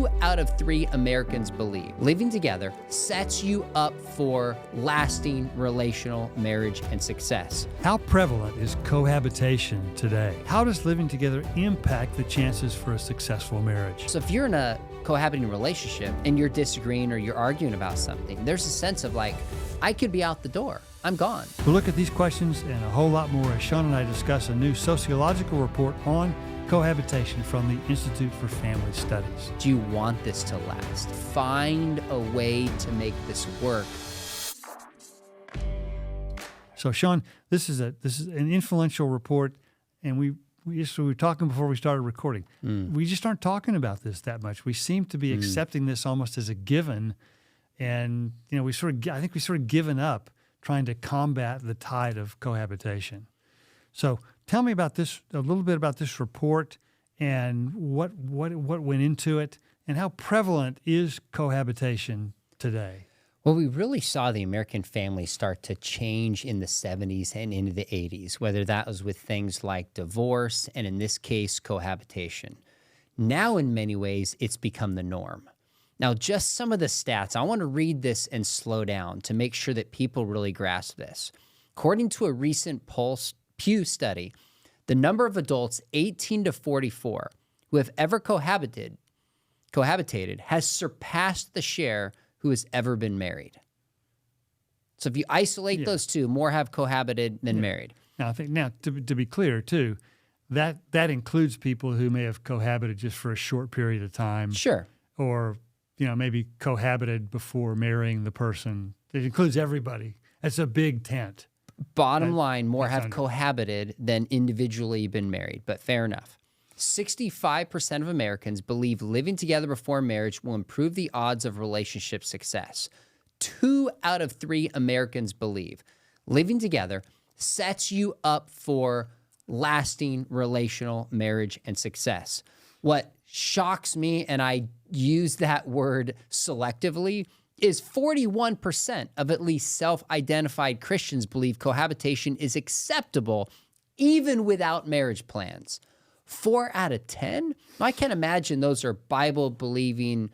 2 out of 3 Americans believe living together sets you up for lasting relational marriage and success. How prevalent is cohabitation today? How does living together impact the chances for a successful marriage? So if you're in a cohabiting relationship and you're disagreeing or you're arguing about something, there's a sense of like, I could be out the door. I'm gone. We'll look at these questions and a whole lot more as Sean and I discuss a new sociological report on cohabitation from the Institute for Family Studies. Do you want this to last? Find a way to make this work. So Sean, this is an influential report, and we were talking before we started recording. We just aren't talking about this that much. We seem to be accepting this almost as a given, and I think we sort of given up trying to combat the tide of cohabitation. So tell me about this, a little bit about this report and what went into it, and how prevalent is cohabitation today? Well, we really saw the American family start to change in the 70s and into the 80s, whether that was with things like divorce and, in this case, cohabitation. Now, in many ways, it's become the norm. Now, just some of the stats. I want to read this and slow down to make sure that people really grasp this. According to a recent Pew study, the number of adults 18 to 44 who have ever cohabitated has surpassed the share who has ever been married. So if you isolate those two, more have cohabited than married. Now, I think to be clear too, that includes people who may have cohabited just for a short period of time. Sure. Or maybe cohabited before marrying the person. It includes everybody. That's a big tent. Bottom line, more have cohabited than individually been married, but fair enough. 65% of Americans believe living together before marriage will improve the odds of relationship success. 2 out of 3 Americans believe living together sets you up for lasting relational marriage and success. What shocks me, and I use that word selectively, is 41% of at least self-identified Christians believe cohabitation is acceptable even without marriage plans. 4 out of 10? I can't imagine those are Bible-believing,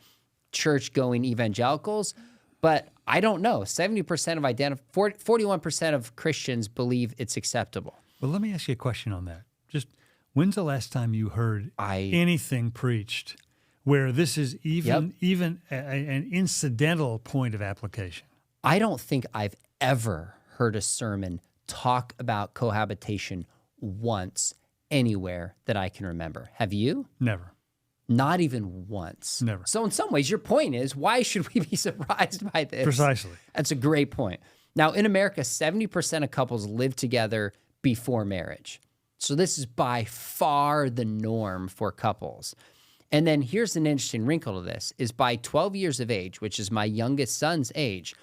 church-going evangelicals, but I don't know. 41% of Christians believe it's acceptable. Well, let me ask you a question on that. Just when's the last time you heard anything preached where this is even an incidental point of application? I don't think I've ever heard a sermon talk about cohabitation once anywhere that I can remember. Have you? Never. Not even once. Never. So in some ways, your point is, why should we be surprised by this? Precisely. That's a great point. Now, in America, 70% of couples live together before marriage. So this is by far the norm for couples. And then here's an interesting wrinkle to this, is by 12 years of age, which is my youngest son's age,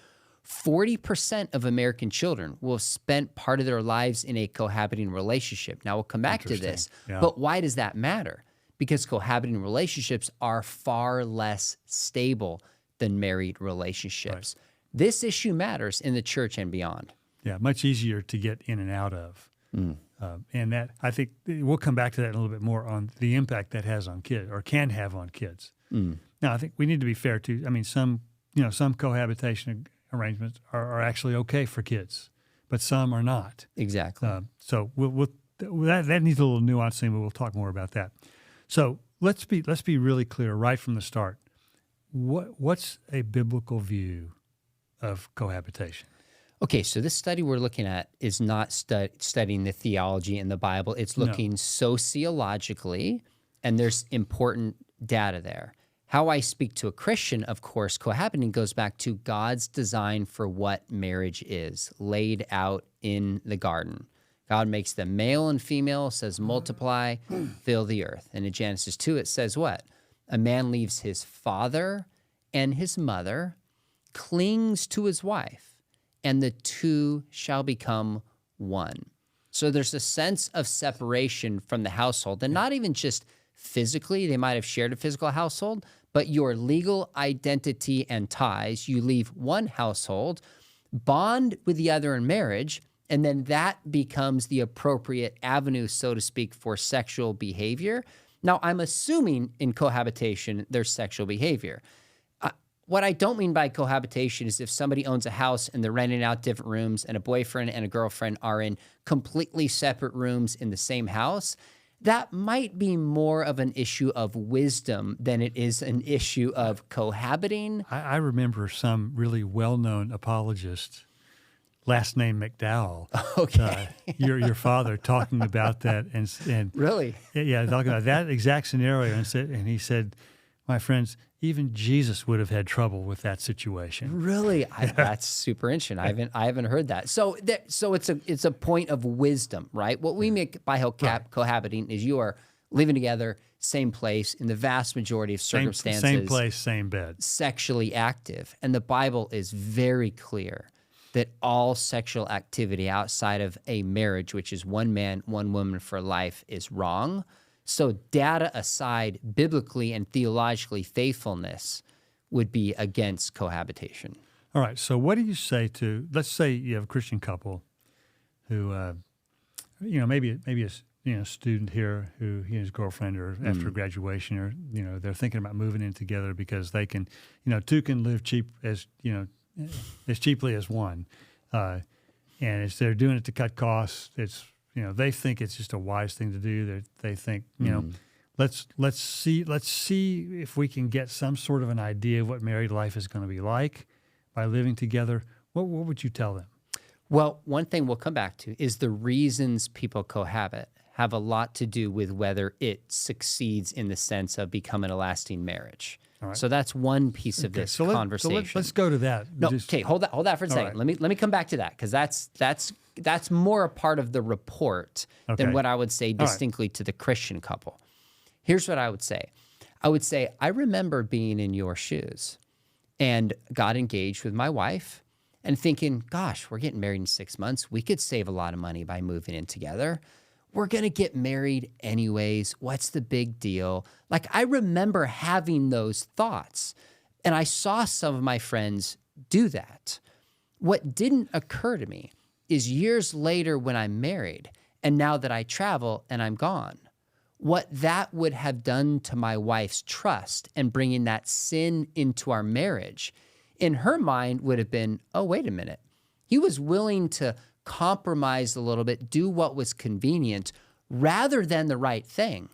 40% of American children will have spent part of their lives in a cohabiting relationship. Now, we'll come back to this, but why does that matter? Because cohabiting relationships are far less stable than married relationships. Right. This issue matters in the church and beyond. Yeah, much easier to get in and out of. And that, I think, we'll come back to that in a little bit more on the impact that has on kids, or can have on kids. Now, I think we need to be fair too. I mean, some cohabitation arrangements are actually okay for kids, but some are not. Exactly. So that needs a little nuancing, but we'll talk more about that. So let's be really clear right from the start. What's a biblical view of cohabitation? Okay, so this study we're looking at is not studying the theology in the Bible. It's looking sociologically, and there's important data there. How I speak to a Christian, of course, cohabiting goes back to God's design for what marriage is, laid out in the garden. God makes them male and female, says multiply, fill the earth. And in Genesis 2, it says what? A man leaves his father and his mother, clings to his wife, and the two shall become one. So there's a sense of separation from the household, and not even just physically. They might have shared a physical household, but your legal identity and ties, you leave one household, bond with the other in marriage, and then that becomes the appropriate avenue, so to speak, for sexual behavior. Now, I'm assuming in cohabitation, there's sexual behavior. What I don't mean by cohabitation is if somebody owns a house and they're renting out different rooms and a boyfriend and a girlfriend are in completely separate rooms in the same house, that might be more of an issue of wisdom than it is an issue of cohabiting. I remember some really well-known apologist, last name McDowell. Okay. Your father talking about that and Really? Yeah, talking about that exact scenario and he said, my friends, even Jesus would have had trouble with that situation. Really? That's super interesting. I haven't heard that. So it's a point of wisdom, right? What we make by cohabiting is you are living together, same place, in the vast majority of circumstances. Same place, same bed. Sexually active. And the Bible is very clear that all sexual activity outside of a marriage, which is one man, one woman for life, is wrong. So data aside, biblically and theologically, faithfulness would be against cohabitation. All right. So what do you say to, let's say you have a Christian couple who, maybe a student here who he and his girlfriend are after graduation or, they're thinking about moving in together because they can, two can live cheap as cheaply as one. And they're doing it to cut costs. They think it's just a wise thing to do. They think, let's see if we can get some sort of an idea of what married life is going to be like by living together. What would you tell them? Well, one thing we'll come back to is the reasons people cohabit have a lot to do with whether it succeeds in the sense of becoming a lasting marriage. Right. So that's one piece of this conversation. Let's go to that. No, okay, hold that for a second. Right. Let me come back to that because that's more a part of the report than what I would say distinctly to the Christian couple. Here's what I would say. I remember being in your shoes and got engaged with my wife and thinking, gosh, we're getting married in 6 months. We could save a lot of money by moving in together. We're going to get married anyways. What's the big deal? Like, I remember having those thoughts, and I saw some of my friends do that. What didn't occur to me is years later when I'm married, and now that I travel and I'm gone, what that would have done to my wife's trust and bringing that sin into our marriage, in her mind would have been, oh, wait a minute. He was willing to compromise a little bit, do what was convenient rather than the right thing.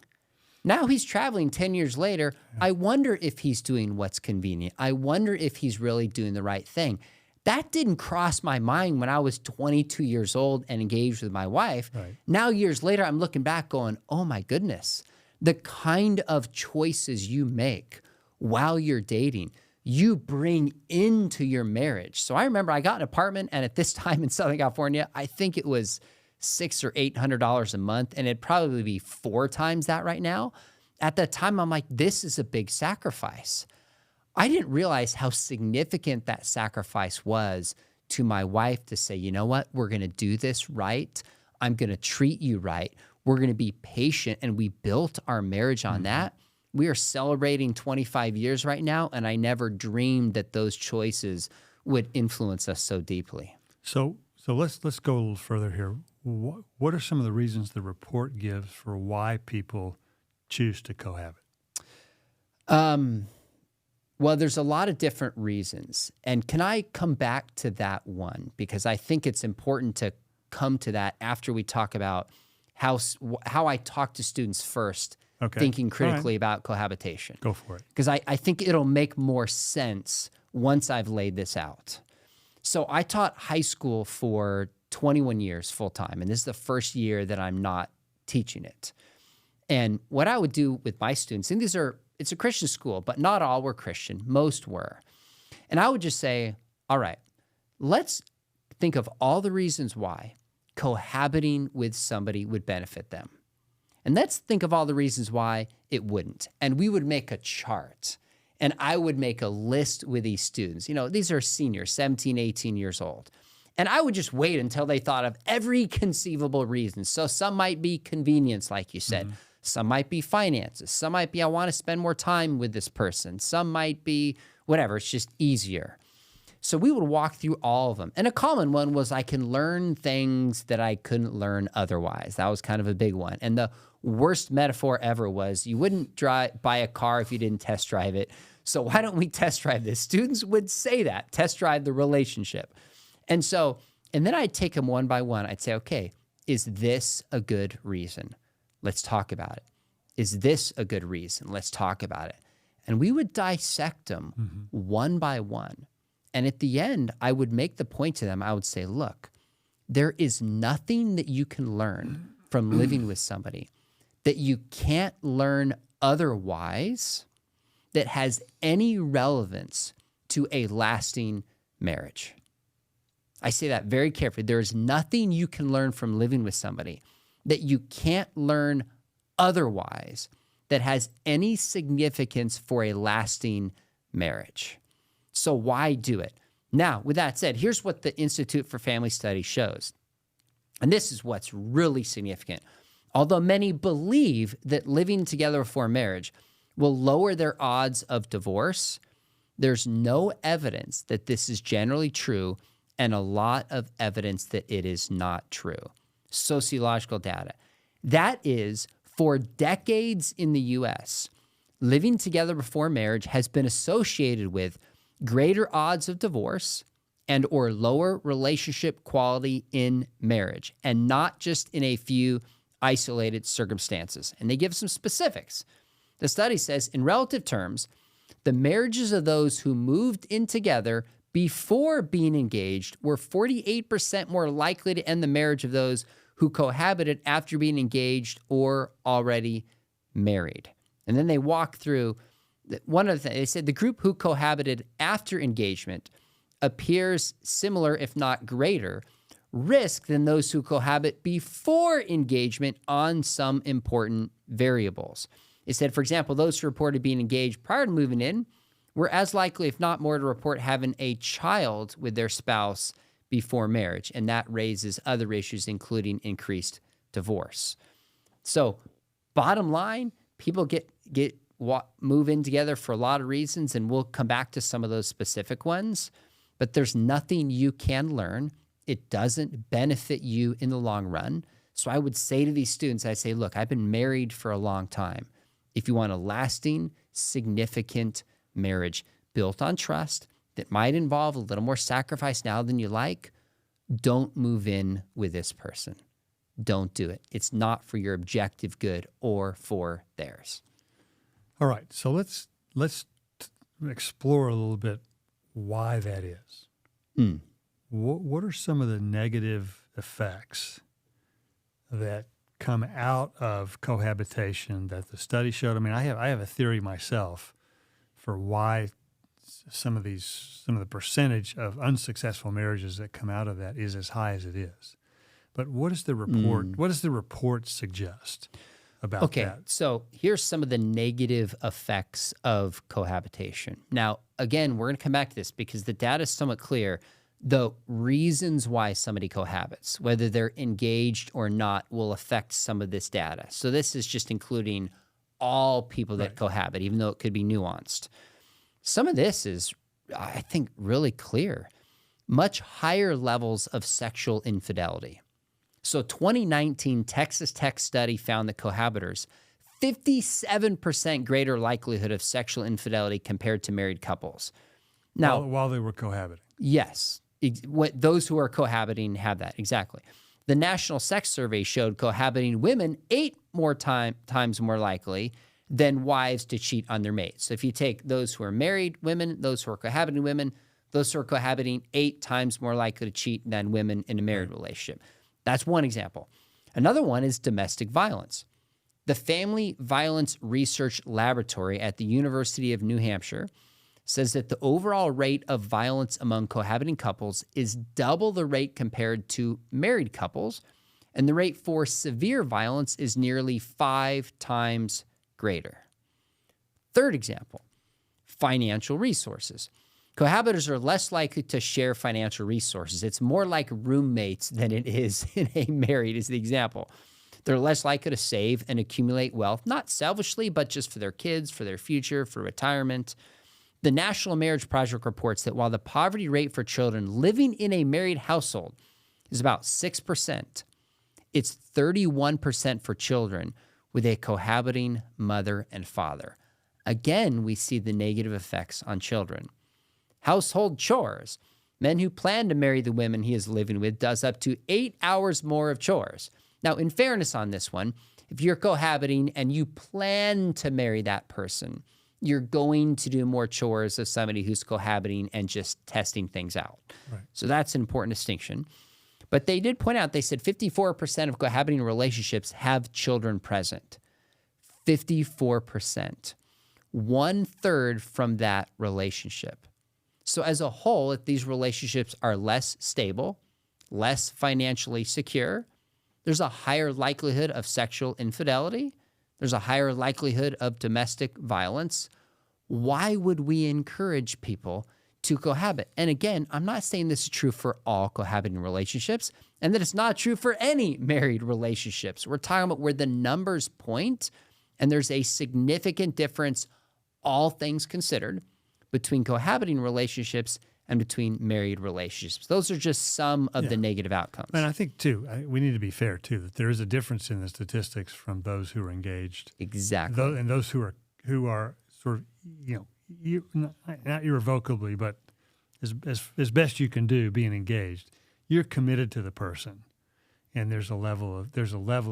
Now he's traveling 10 years later. I wonder if he's doing what's convenient. I wonder if he's really doing the right thing. That didn't cross my mind when I was 22 years old and engaged with my wife. Right. Now, years later, I'm looking back going, oh my goodness, the kind of choices you make while you're dating, you bring into your marriage. So I remember I got an apartment, and at this time in Southern California, I think it was $600 or $800 a month, and it'd probably be 4 times that right now. At that time, I'm like, this is a big sacrifice. I didn't realize how significant that sacrifice was to my wife to say, you know what, we're going to do this right. I'm going to treat you right. We're going to be patient. And we built our marriage on that. We are celebrating 25 years right now, and I never dreamed that those choices would influence us so deeply. So let's go a little further here. What are some of the reasons the report gives for why people choose to cohabit? Well, there's a lot of different reasons. And can I come back to that one? Because I think it's important to come to that after we talk about how I talk to students first, thinking critically about cohabitation. Go for it. Because I think it'll make more sense once I've laid this out. So I taught high school for 21 years full time, and this is the first year that I'm not teaching it. And what I would do with my students, and it's a Christian school, but not all were Christian. Most were. And I would just say, all right, let's think of all the reasons why cohabiting with somebody would benefit them. And let's think of all the reasons why it wouldn't. And we would make a chart. And I would make a list with these students. These are seniors, 17, 18 years old. And I would just wait until they thought of every conceivable reason. So some might be convenience, like you said. Mm-hmm. Some might be finances. Some might be I want to spend more time with this person. Some might be whatever. It's just easier. So we would walk through all of them. And a common one was I can learn things that I couldn't learn otherwise. That was kind of a big one. And the worst metaphor ever was you wouldn't buy a car if you didn't test drive it. So why don't we test drive this? Students would say that, test drive the relationship. And then I'd take them one by one. I'd say, okay, is this a good reason? Let's talk about it. Is this a good reason? Let's talk about it. And we would dissect them one by one. And at the end, I would make the point to them. I would say, look, there is nothing that you can learn from living with somebody that you can't learn otherwise that has any relevance to a lasting marriage. I say that very carefully. There is nothing you can learn from living with somebody that you can't learn otherwise that has any significance for a lasting marriage. So why do it? Now, with that said, here's what the Institute for Family Studies shows. And this is what's really significant. Although many believe that living together before marriage will lower their odds of divorce, there's no evidence that this is generally true and a lot of evidence that it is not true. Sociological data. That is, for decades in the U.S., living together before marriage has been associated with greater odds of divorce and or lower relationship quality in marriage, and not just in a few isolated circumstances. And they give some specifics. The study says, in relative terms, the marriages of those who moved in together before being engaged were 48% more likely to end the marriage of those who cohabited after being engaged or already married. And then they walk through one of the things. They said the group who cohabited after engagement appears similar, if not greater, risk than those who cohabit before engagement on some important variables. It said, for example, those who reported being engaged prior to moving in were as likely, if not more, to report having a child with their spouse before marriage. And that raises other issues, including increased divorce. So bottom line, people move in together for a lot of reasons, and we'll come back to some of those specific ones. But there's nothing you can learn. It doesn't benefit you in the long run. So I would say to these students, I say, look, I've been married for a long time. If you want a lasting, significant marriage built on trust that might involve a little more sacrifice now than you like, don't move in with this person. Don't do it. It's not for your objective good or for theirs. All right, so let's explore a little bit why that is. What are some of the negative effects that come out of cohabitation that the study showed? I mean, I have a theory myself for why some of the percentage of unsuccessful marriages that come out of that is as high as it is. But what does the report? What does the report suggest about that? Okay, so here's some of the negative effects of cohabitation. Now, again, we're going to come back to this because the data is somewhat clear. The reasons why somebody cohabits, whether they're engaged or not, will affect some of this data. So this is just including all people that cohabit, even though it could be nuanced. Some of this is, I think, really clear. Much higher levels of sexual infidelity. So 2019 Texas Tech study found that cohabitors, 57% greater likelihood of sexual infidelity compared to married couples. Now, while they were cohabiting. Yes. Those who are cohabiting have that, exactly. The National Sex Survey showed cohabiting women 8 more times more likely than wives to cheat on their mates. So if you take those who are married women, those who are cohabiting women, those who are cohabiting 8 times more likely to cheat than women in a married relationship. That's one example. Another one is domestic violence. The Family Violence Research Laboratory at the University of New Hampshire says that the overall rate of violence among cohabiting couples is double the rate compared to married couples, and the rate for severe violence is nearly 5 times greater. Third example, financial resources. Cohabitors are less likely to share financial resources. It's more like roommates than it is in a married, is the example. They're less likely to save and accumulate wealth, not selfishly, but just for their kids, for their future, for retirement. The National Marriage Project reports that while the poverty rate for children living in a married household is about 6%, it's 31% for children with a cohabiting mother and father. Again, we see the negative effects on children. Household chores. Men who plan to marry the women he is living with does up to 8 hours more of chores. Now, in fairness on this one, if you're cohabiting and you plan to marry that person, you're going to do more chores of somebody who's cohabiting and just testing things out. Right. So that's an important distinction. But they did point out, they said 54% of cohabiting relationships have children present. 54%. 1/3 from that relationship. So as a whole, if these relationships are less stable, less financially secure, there's a higher likelihood of sexual infidelity. There's a higher likelihood of domestic violence. Why would we encourage people to cohabit? And again, I'm not saying this is true for all cohabiting relationships and that it's not true for any married relationships. We're talking about where the numbers point, and there's a significant difference, all things considered, between cohabiting relationships and between married relationships. Those are just some of the negative outcomes. And I think, too, we need to be fair, too, that there is a difference in the statistics from those who are engaged. Exactly. And those who are sort of, not irrevocably, but as best you can do being engaged, you're committed to the person. And there's a level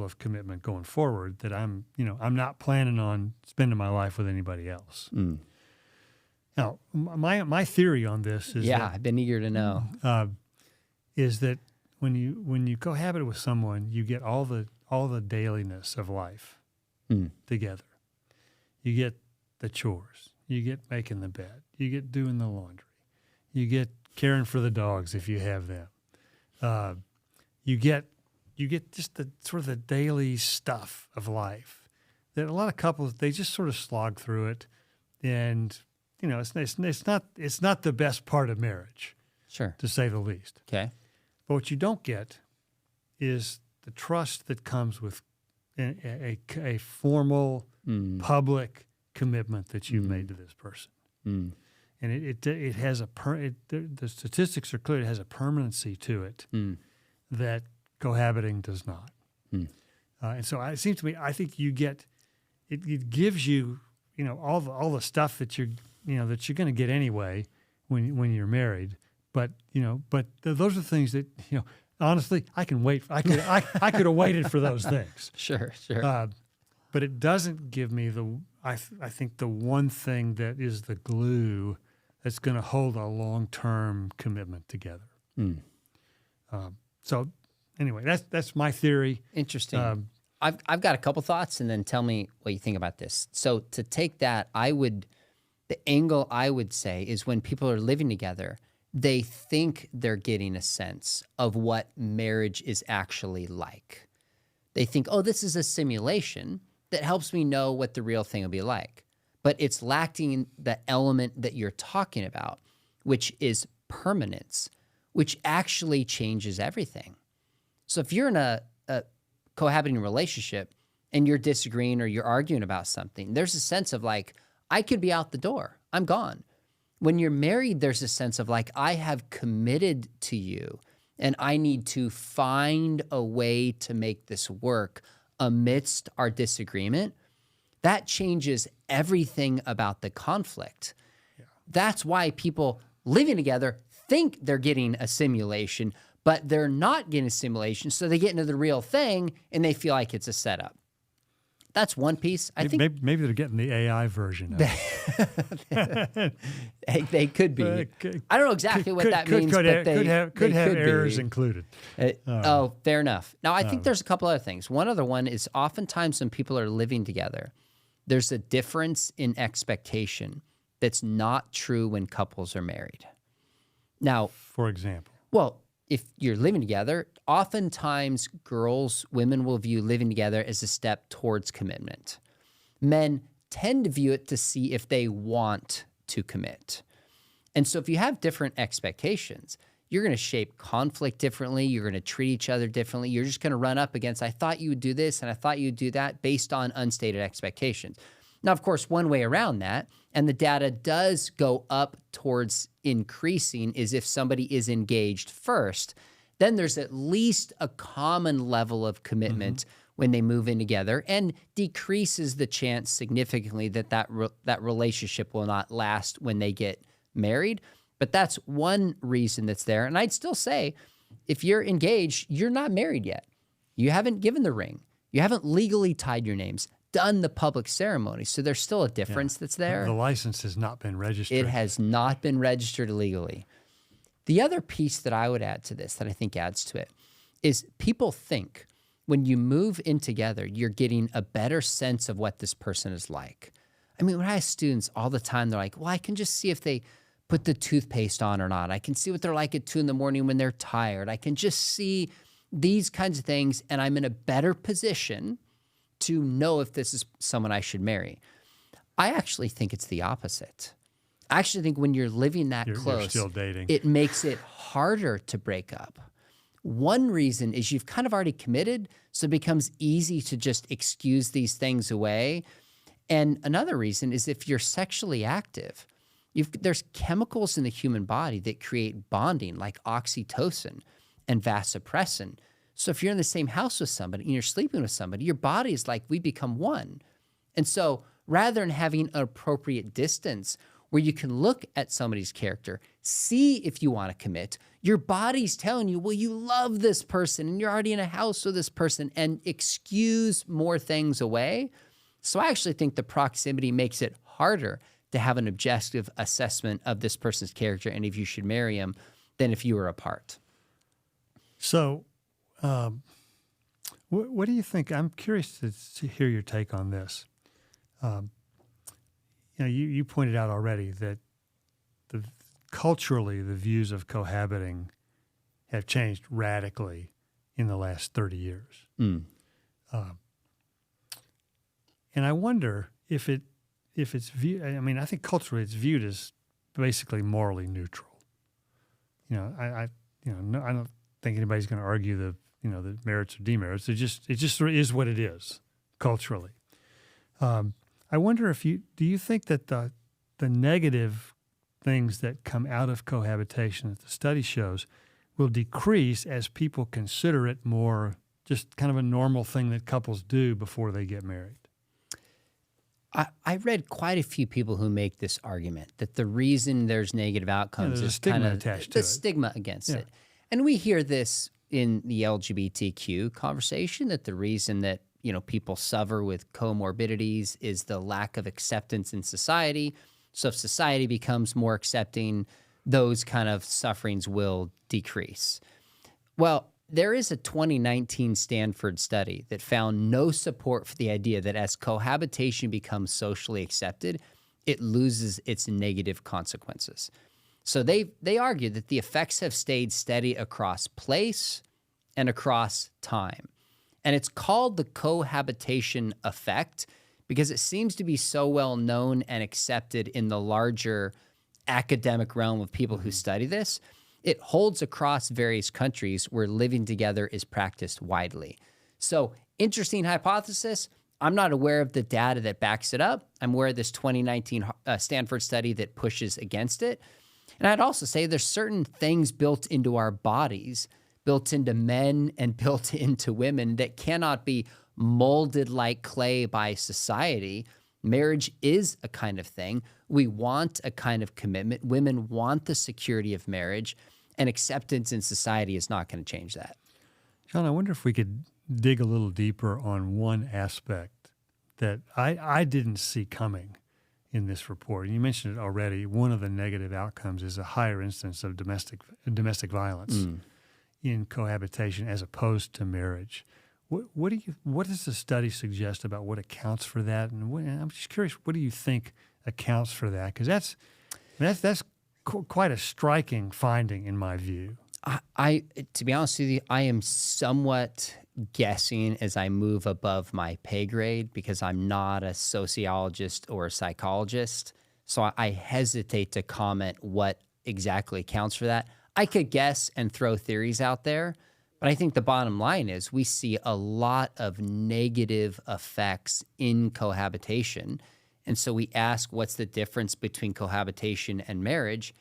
of commitment going forward that I'm not planning on spending my life with anybody else. Mm. Now, my theory on this is I've been eager to know. Is that when you cohabit with someone, you get all the dailiness of life together. You get the chores. You get making the bed. You get doing the laundry. You get caring for the dogs if you have them. You get just the sort of the daily stuff of life that a lot of couples, they just sort of slog through it, and it's not the best part of marriage, Sure. to say the least. Okay. But what you don't get is the trust that comes with a formal, public commitment that you've made to this person. Mm. And it has the statistics are clear. It has a permanency to it that cohabiting does not. And so it seems to me, I think you get it gives you all the stuff that you're going to get anyway when you're married. But those are things that honestly I can wait. I could have waited for those things. Sure. But it doesn't give me I think the one thing that is the glue that's going to hold a long-term commitment together. So anyway, that's my theory. Interesting. I've got a couple thoughts, and then tell me what you think about this. So to take that, the angle I would say is when people are living together, they think they're getting a sense of what marriage is actually like. They think, oh, this is a simulation that helps me know what the real thing will be like. But it's lacking the element that you're talking about, which is permanence, which actually changes everything. So if you're in a cohabiting relationship and you're disagreeing or you're arguing about something, there's a sense of like, I could be out the door. I'm gone. When you're married, there's a sense of like, I have committed to you and I need to find a way to make this work amidst our disagreement. That changes everything about the conflict. Yeah. That's why people living together think they're getting a simulation, but they're not getting a simulation. So they get into the real thing and they feel like it's a setup. That's one piece. I think maybe they're getting the AI version of it. They could be. I don't know exactly what that means, but they could have errors be included. Fair enough. Now, I think there's a couple other things. One other one is oftentimes when people are living together, there's a difference in expectation that's not true when couples are married. Now, for example, well, if you're living together, oftentimes women will view living together as a step towards commitment. Men tend to view it to see if they want to commit. And so if you have different expectations, you're going to shape conflict differently. You're going to treat each other differently. You're just going to run up against, I thought you would do this and I thought you'd do that based on unstated expectations. Now, of course, one way around that, and the data does go up towards increasing, is if somebody is engaged first, then there's at least a common level of commitment when they move in together and decreases the chance significantly that that relationship will not last when they get married. But that's one reason that's there. And I'd still say, if you're engaged, you're not married yet. You haven't given the ring. You haven't legally tied your names, done the public ceremony. So there's still a difference that's there. The license has not been registered. It has not been registered legally. The other piece that I would add to this that I think adds to it is people think when you move in together, you're getting a better sense of what this person is like. I mean, when I ask students all the time, they're like, well, I can just see if they put the toothpaste on or not. I can see what they're like at 2 a.m. when they're tired. I can just see these kinds of things, and I'm in a better position to know if this is someone I should marry. I actually think it's the opposite. I actually think when you're living that close, you're still dating. It makes it harder to break up. One reason is you've kind of already committed, so it becomes easy to just excuse these things away. And another reason is if you're sexually active, there's chemicals in the human body that create bonding, like oxytocin and vasopressin. So if you're in the same house with somebody and you're sleeping with somebody, your body is like, we become one. And so rather than having an appropriate distance where you can look at somebody's character, see if you want to commit, your body's telling you, well, you love this person and you're already in a house with this person, and excuse more things away. So I actually think the proximity makes it harder to have an objective assessment of this person's character and if you should marry him than if you were apart. So what do you think? I'm curious to hear your take on this. You pointed out already that culturally the views of cohabiting have changed radically in the last 30 years. And I wonder if it's viewed. I mean, I think culturally it's viewed as basically morally neutral. I don't think anybody's going to argue the merits or demerits. It just sort of is what it is culturally. I wonder do you think that the negative things that come out of cohabitation that the study shows will decrease as people consider it more just kind of a normal thing that couples do before they get married? I read quite a few people who make this argument that the reason there's negative outcomes is kind of the stigma against it. And we hear this in the LGBTQ conversation, that the reason that people suffer with comorbidities is the lack of acceptance in society. So if society becomes more accepting, those kind of sufferings will decrease. Well, there is a 2019 Stanford study that found no support for the idea that as cohabitation becomes socially accepted, it loses its negative consequences. So they argue that the effects have stayed steady across place and across time. And it's called the cohabitation effect because it seems to be so well known and accepted in the larger academic realm of people who study this. It holds across various countries where living together is practiced widely. So, interesting hypothesis. I'm not aware of the data that backs it up. I'm aware of this 2019 Stanford study that pushes against it. And I'd also say there's certain things built into our bodies, built into men and built into women that cannot be molded like clay by society. Marriage is a kind of thing. We want a kind of commitment. Women want the security of marriage, and acceptance in society is not going to change that. John, I wonder if we could dig a little deeper on one aspect that I didn't see coming in this report. And you mentioned it already. One of the negative outcomes is a higher instance of domestic violence in cohabitation as opposed to marriage. What does the study suggest about what accounts for that? And I'm just curious, what do you think accounts for that? Because that's quite a striking finding in my view. To be honest with you, I am somewhat guessing as I move above my pay grade because I'm not a sociologist or a psychologist. So I hesitate to comment what exactly accounts for that. I could guess and throw theories out there, but I think the bottom line is we see a lot of negative effects in cohabitation. And so we ask, what's the difference between cohabitation and marriage?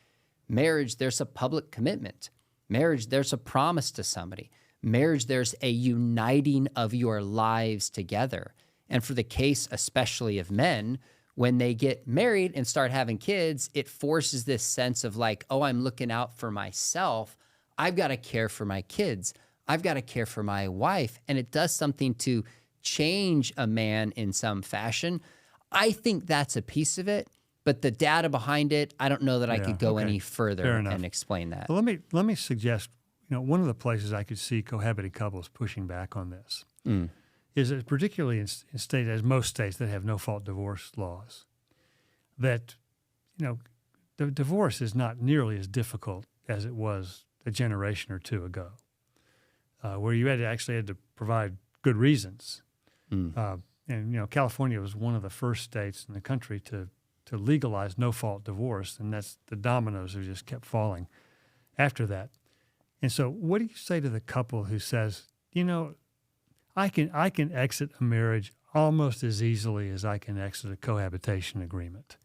Marriage, there's a public commitment. Marriage, there's a promise to somebody. Marriage, there's a uniting of your lives together. And for the case, especially of men, when they get married and start having kids, it forces this sense of like, oh, I'm looking out for myself. I've got to care for my kids. I've got to care for my wife. And it does something to change a man in some fashion. I think that's a piece of it, but the data behind it, I don't know that I could go any further and explain that. Well, let me suggest, one of the places I could see cohabiting couples pushing back on this is that particularly in states, as most states that have no-fault divorce laws, that, the divorce is not nearly as difficult as it was a generation or two ago, where you actually had to provide good reasons. And California was one of the first states in the country to legalize no-fault divorce, and that's the dominoes have just kept falling after that. And so, what do you say to the couple who says, I can exit a marriage almost as easily as I can exit a cohabitation agreement?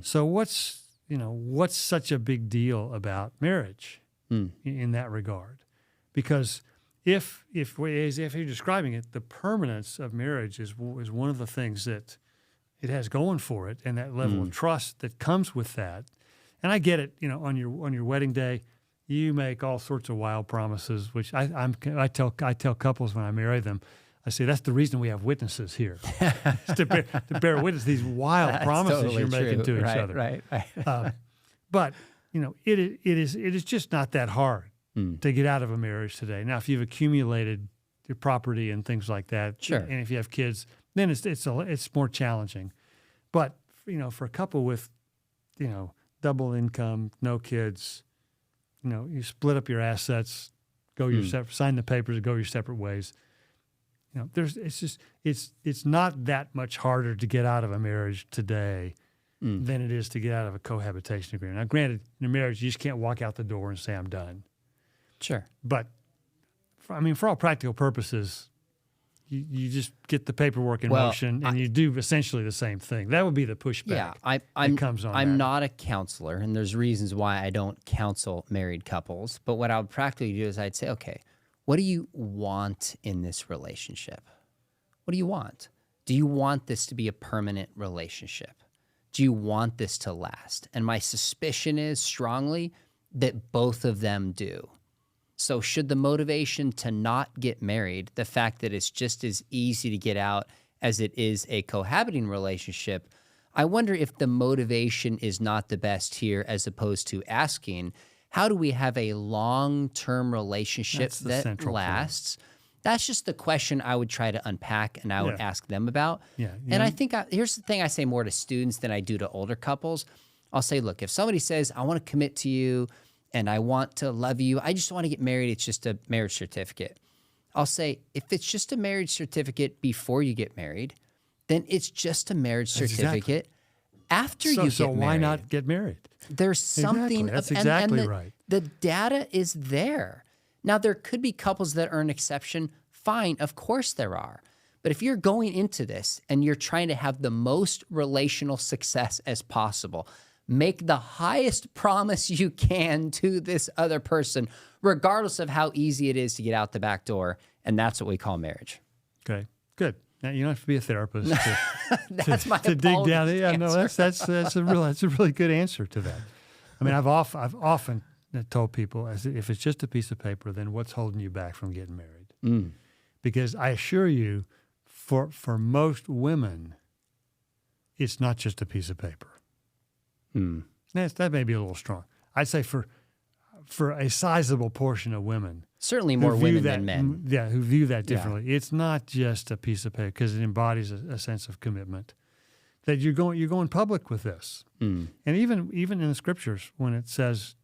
So what's such a big deal about marriage in that regard? Because if you're describing it, the permanence of marriage is one of the things that it has going for it, and that level of trust that comes with that. And I get it, on your wedding day, you make all sorts of wild promises, which I tell couples when I marry them. I say that's the reason we have witnesses here, to bear witness these wild promises totally you're making to each other. Right. But it is just not that hard to get out of a marriage today. Now, if you've accumulated your property and things like that, sure, and if you have kids, then it's more challenging. But for a couple with double income, no kids, you split up your assets, go your sign the papers, and go your separate ways. It's not that much harder to get out of a marriage today than it is to get out of a cohabitation agreement. Now, granted, in a marriage, you just can't walk out the door and say, I'm done. Sure. But, for all practical purposes, you just get the paperwork in motion, and you do essentially the same thing. That would be the pushback that comes on I'm that. not a counselor, and there's reasons why I don't counsel married couples. But what I would practically do is I'd say, okay, what do you want in this relationship? What do you want? Do you want this to be a permanent relationship? Do you want this to last? And my suspicion is strongly that both of them do. So should the motivation to not get married, the fact that it's just as easy to get out as it is a cohabiting relationship, I wonder if the motivation is not the best here, as opposed to asking, how do we have a long-term relationship that lasts? That's just the question I would try to unpack and I would ask them about. And I think here's the thing I say more to students than I do to older couples. I'll say, look, if somebody says, I want to commit to you and I want to love you, I just want to get married, it's just a marriage certificate. I'll say, if it's just a marriage certificate before you get married, then it's just a marriage certificate after you get married. So why not get married? There's something. That's exactly right. The data is there. Now, there could be couples that are an exception. Fine, of course there are. But if you're going into this and you're trying to have the most relational success as possible, make the highest promise you can to this other person, regardless of how easy it is to get out the back door. And that's what we call marriage. Okay, good. Now, you don't have to be a therapist to dig down. Yeah, no, that's a really good answer to that. I mean, I've often told people, if it's just a piece of paper, then what's holding you back from getting married? Because I assure you, for most women, it's not just a piece of paper. That may be a little strong. I'd say for a sizable portion of women, certainly more women than men, who view that differently. Yeah. It's not just a piece of paper, because it embodies a sense of commitment. That you're going public with this, and even in the scriptures when it says,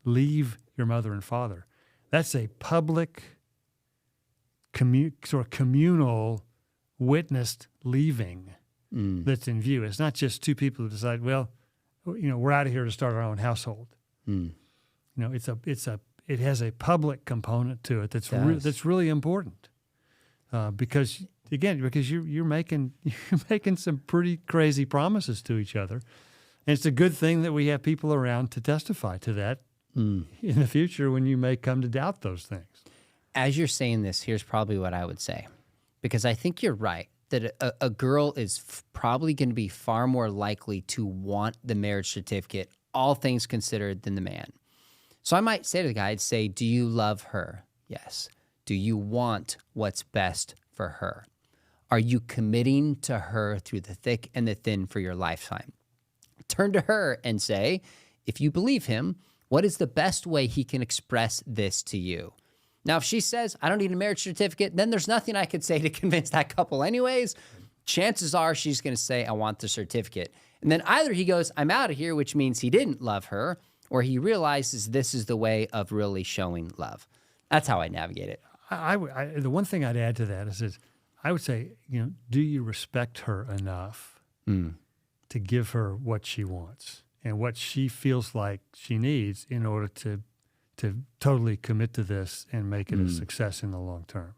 leave your mother and father, that's a public, sort of communal, witnessed leaving that's in view. It's not just two people who decide, well, we're out of here to start our own household. It has a public component to it that's really important, because you're making some pretty crazy promises to each other, and it's a good thing that we have people around to testify to that in the future when you may come to doubt those things. as you're saying this, here's probably what I would say, because I think you're right that a girl is probably going to be far more likely to want the marriage certificate, all things considered, than the man. So I might say to the guy, I'd say, do you love her? Yes. Do you want what's best for her? Are you committing to her through the thick and the thin for your lifetime? Turn to her and say, if you believe him, what is the best way he can express this to you? Now, if she says, I don't need a marriage certificate, then there's nothing I could say to convince that couple anyways. Chances are she's going to say, I want the certificate. And then either he goes, I'm out of here, which means he didn't love her, or he realizes this is the way of really showing love. That's how I navigate it. The one thing I'd add to that is I would say, do you respect her enough to give her what she wants and what she feels like she needs in order to totally commit to this and make it a success in the long term?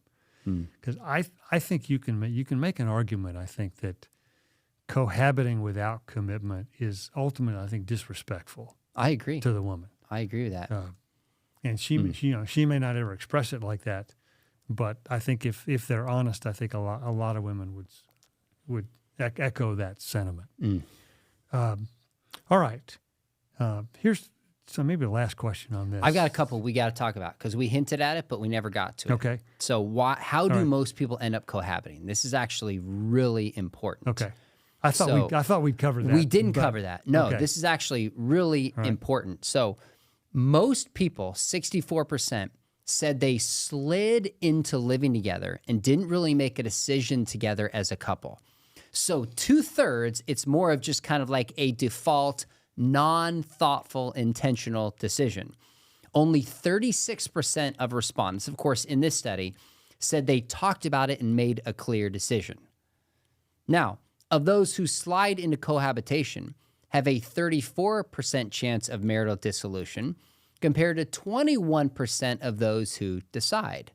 Because I think you can make an argument, I think, that cohabiting without commitment is ultimately, I think, disrespectful. I agree. To the woman. I agree with that. And she may not ever express it like that, but I think if they're honest, I think a lot of women would echo that sentiment. All right. So maybe the last question on this. I've got a couple we got to talk about because we hinted at it, but we never got to it. Okay. So how do most people end up cohabiting? This is actually really important. Okay. I thought we'd cover that. We didn't cover that. No, okay. This is actually really important. So most people, 64%, said they slid into living together and didn't really make a decision together as a couple. So 2/3, it's more of just kind of like a default, non-thoughtful, intentional decision. Only 36% of respondents, of course, in this study, said they talked about it and made a clear decision. Now, of those who slide into cohabitation, have a 34% chance of marital dissolution compared to 21% of those who decide.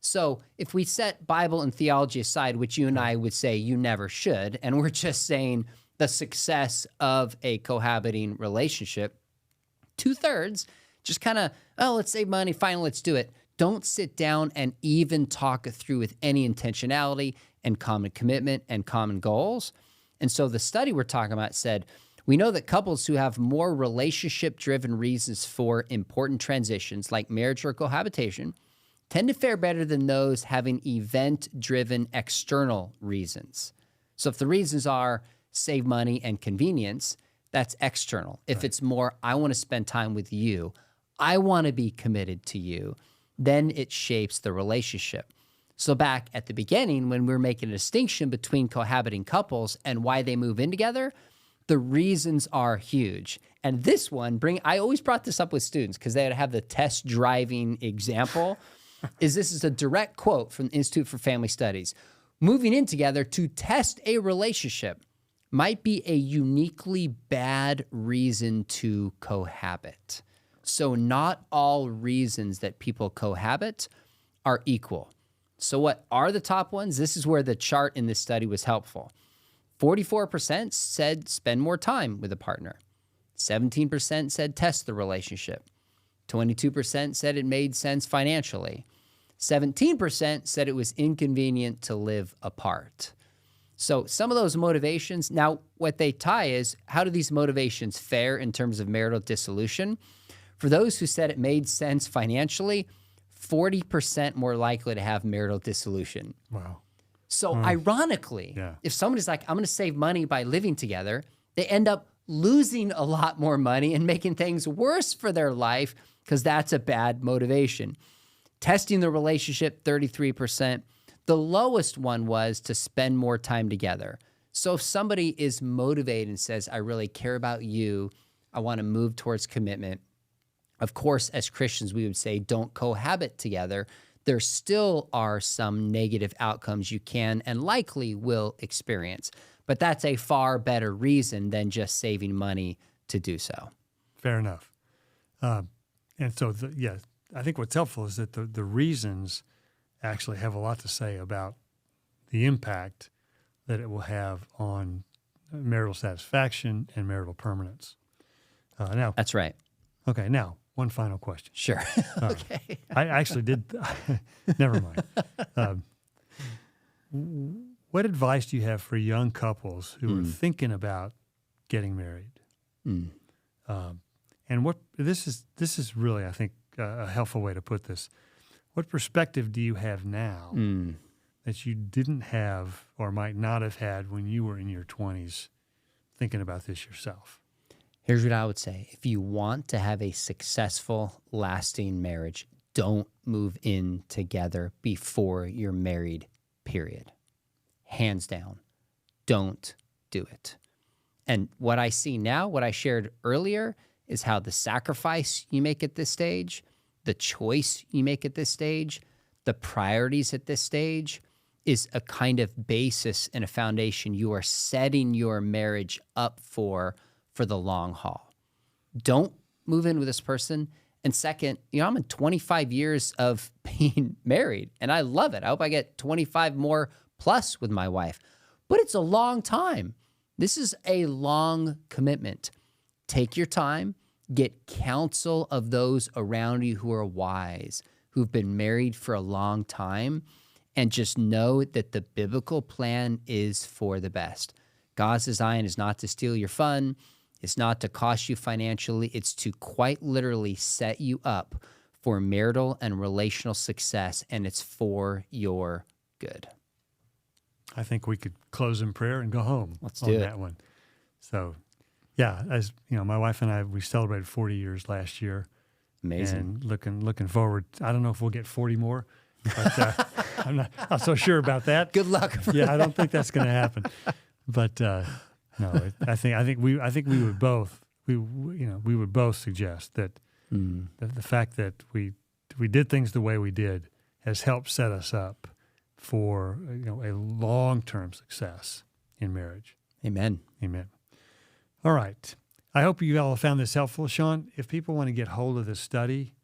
So if we set Bible and theology aside, which you and I would say you never should, and we're just saying the success of a cohabiting relationship, 2/3 just kind of, let's save money, fine, let's do it. Don't sit down and even talk it through with any intentionality and common commitment and common goals. And so the study we're talking about said, we know that couples who have more relationship-driven reasons for important transitions like marriage or cohabitation tend to fare better than those having event-driven external reasons. So if the reasons are save money and convenience, that's external. If it's more, I want to spend time with you, I want to be committed to you, then it shapes the relationship. So back at the beginning, when we're making a distinction between cohabiting couples and why they move in together, the reasons are huge. And this one, I always brought this up with students because they would have the test driving example, this is a direct quote from the Institute for Family Studies. Moving in together to test a relationship might be a uniquely bad reason to cohabit. So not all reasons that people cohabit are equal. So what are the top ones? This is where the chart in this study was helpful. 44% said spend more time with a partner. 17% said test the relationship. 22% said it made sense financially. 17% said it was inconvenient to live apart. So some of those motivations, now what they tie is, how do these motivations fare in terms of marital dissolution? For those who said it made sense financially, 40% more likely to have marital dissolution. Wow. So ironically, if somebody's like, I'm going to save money by living together, they end up losing a lot more money and making things worse for their life because that's a bad motivation. Testing the relationship, 33%. The lowest one was to spend more time together. So if somebody is motivated and says, I really care about you, I want to move towards commitment, of course, as Christians, we would say, don't cohabit together. There still are some negative outcomes you can and likely will experience. But that's a far better reason than just saving money to do so. Fair enough. And so, I think what's helpful is that the reasons actually have a lot to say about the impact that it will have on marital satisfaction and marital permanence. That's right. Okay, now, one final question. Sure. Okay. I actually did. Never mind. What advice do you have for young couples who are thinking about getting married? And what this is really, I think, a helpful way to put this. What perspective do you have now that you didn't have or might not have had when you were in your 20s thinking about this yourself? Here's what I would say. If you want to have a successful, lasting marriage, don't move in together before you're married, period. Hands down. Don't do it. And what I see now, what I shared earlier, is how the sacrifice you make at this stage, the choice you make at this stage, the priorities at this stage is a kind of basis and a foundation you are setting your marriage up for the long haul. Don't move in with this person. And second, I'm in 25 years of being married, and I love it. I hope I get 25 more plus with my wife. But it's a long time. This is a long commitment. Take your time. Get counsel of those around you who are wise, who've been married for a long time, and just know that the biblical plan is for the best. God's design is not to steal your fun. It's not to cost you financially. It's to quite literally set you up for marital and relational success, and it's for your good. I think we could close in prayer and go home. Let's do that one. So, yeah, as you know, my wife and I, we celebrated 40 years last year. Amazing. And looking forward. I don't know if we'll get 40 more, but I'm not so sure about that. Good luck. Yeah, I don't think that's going to happen. But no, I think we would both suggest that the fact that we did things the way we did has helped set us up for a long-term success in marriage. Amen. Amen. All right. I hope you all found this helpful. Sean, if people want to get hold of this study,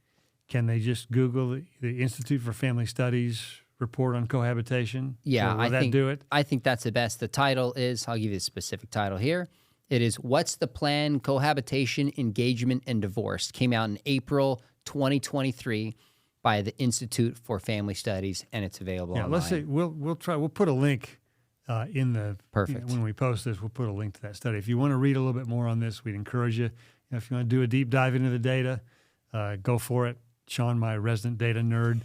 can they just Google the Institute for Family Studies report on cohabitation? Yeah, Will that do it? I think that's the best. The title is, I'll give you the specific title here. It is What's the Plan? Cohabitation, Engagement, and Divorce. Came out in April 2023 by the Institute for Family Studies, and it's available online. Let's say we'll put a link in the Perfect. When we post this, we'll put a link to that study. If you want to read a little bit more on this, we'd encourage you. If you want to do a deep dive into the data, go for it. Sean, my resident data nerd.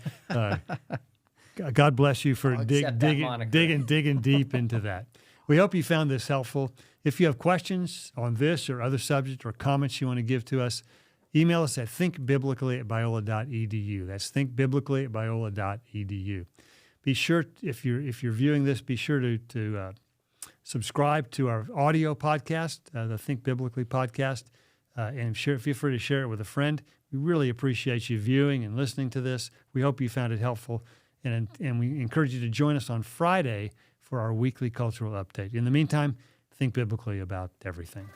God bless you for digging deep into that. We hope you found this helpful. If you have questions on this or other subjects or comments you want to give to us, email us at thinkbiblically@biola.edu. That's thinkbiblically@biola.edu. Be sure, if you're viewing this, be sure to subscribe to our audio podcast, the Think Biblically podcast, and feel free to share it with a friend. We really appreciate you viewing and listening to this. We hope you found it helpful, and we encourage you to join us on Friday for our weekly cultural update. In the meantime, think biblically about everything.